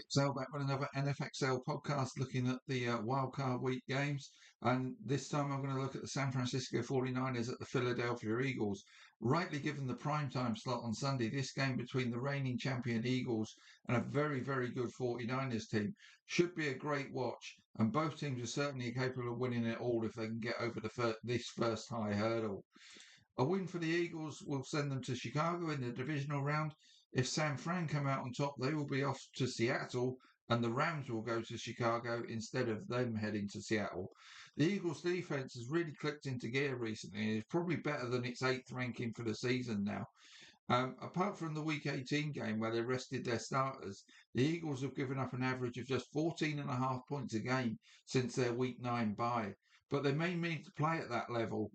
So back with another NFXL podcast looking at the wildcard week games. And this time I'm going to look at the San Francisco 49'ers at the Philadelphia Eagles. Rightly given the primetime slot on Sunday, this game between the reigning champion Eagles and a very, very good 49'ers team should be a great watch. And both teams are certainly capable of winning it all if they can get over this first high hurdle. A win for the Eagles will send them to Chicago in the divisional round. If San Fran come out on top, they will be off to Seattle, and the Rams will go to Chicago instead of them heading to Seattle. The Eagles' defense has really clicked into gear recently and is probably better than its eighth ranking for the season now. Apart from the Week 18 game where they rested their starters, the Eagles have given up an average of just 14.5 points a game since their Week 9 bye. But they may need to play at that level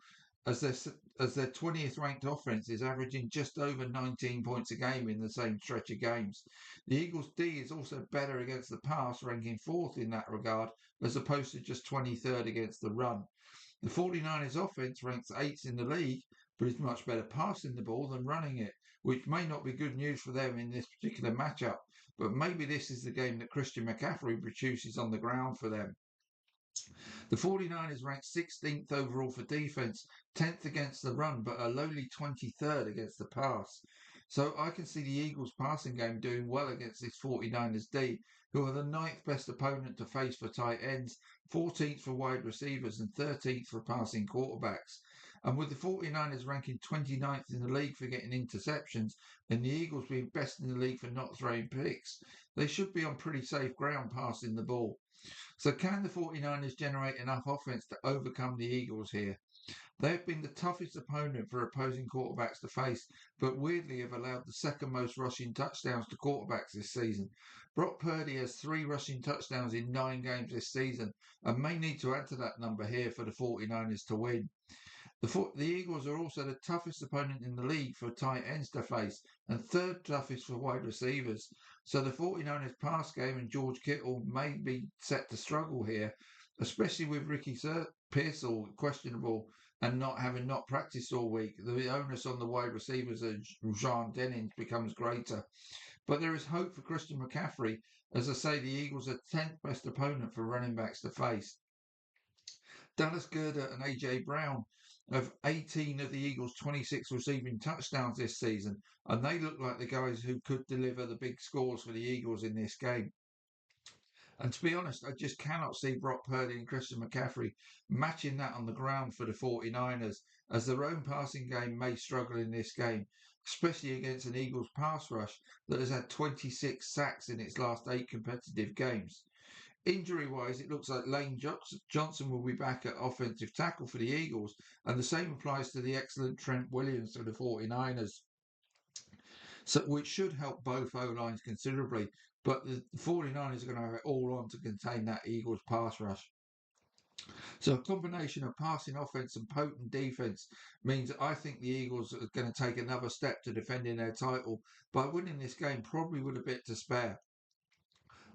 as their 20th ranked offense is averaging just over 19 points a game in the same stretch of games. The Eagles' D is also better against the pass, ranking fourth in that regard, as opposed to just 23rd against the run. The 49ers offense ranks eighth in the league, but is much better passing the ball than running it, which may not be good news for them in this particular matchup, but maybe this is the game that Christian McCaffrey produces on the ground for them. The 49ers ranked 16th overall for defense, 10th against the run, but a lowly 23rd against the pass. So I can see the Eagles' passing game doing well against this 49ers D, who are the ninth best opponent to face for tight ends, 14th for wide receivers, and 13th for passing quarterbacks. And with the 49ers ranking 29th in the league for getting interceptions, and the Eagles being best in the league for not throwing picks, they should be on pretty safe ground passing the ball. So can the 49ers generate enough offense to overcome the Eagles here? They have been the toughest opponent for opposing quarterbacks to face, but weirdly have allowed the second most rushing touchdowns to quarterbacks this season. Brock Purdy has 3 rushing touchdowns in 9 games this season and may need to add to that number here for the 49ers to win. The Eagles are also the toughest opponent in the league for tight ends to face and third toughest for wide receivers. So the 49ers pass game and George Kittle may be set to struggle here, especially with Ricky Pearsall questionable and not practiced all week. The onus on the wide receivers of Jean Dennings becomes greater. But there is hope for Christian McCaffrey. As I say, the Eagles are 10th best opponent for running backs to face. Dallas Goedert and A.J. Brown have 18 of the Eagles' 26 receiving touchdowns this season, and they look like the guys who could deliver the big scores for the Eagles in this game. And to be honest, I just cannot see Brock Purdy and Christian McCaffrey matching that on the ground for the 49ers, as their own passing game may struggle in this game, especially against an Eagles pass rush that has had 26 sacks in its last 8 competitive games. Injury-wise, it looks like Lane Johnson will be back at offensive tackle for the Eagles, and the same applies to the excellent Trent Williams for the 49ers, so which should help both O-lines considerably. But the 49ers are going to have it all on to contain that Eagles pass rush. So a combination of passing offense and potent defense means I think the Eagles are going to take another step to defending their title by winning this game, probably with a bit to spare.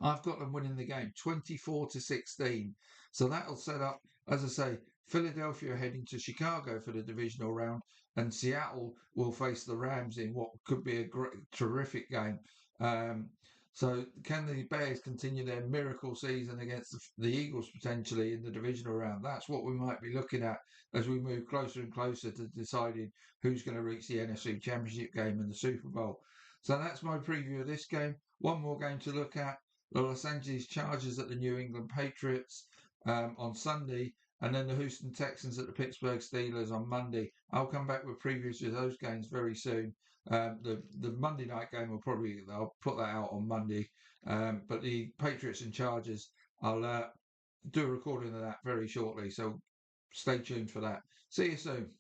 I've got them winning the game 24-16. So that'll set up, as I say, Philadelphia heading to Chicago for the divisional round, and Seattle will face the Rams in what could be a terrific game. So can the Bears continue their miracle season against the Eagles potentially in the divisional round? That's what we might be looking at as we move closer and closer to deciding who's going to reach the NFC Championship game and the Super Bowl. So that's my preview of this game. One more game to look at. The Los Angeles Chargers at the New England Patriots on Sunday, and then the Houston Texans at the Pittsburgh Steelers on Monday. I'll come back with previews of those games very soon. The Monday night game I'll put that out on Monday, but the Patriots and Chargers I'll do a recording of that very shortly. So stay tuned for that. See you soon.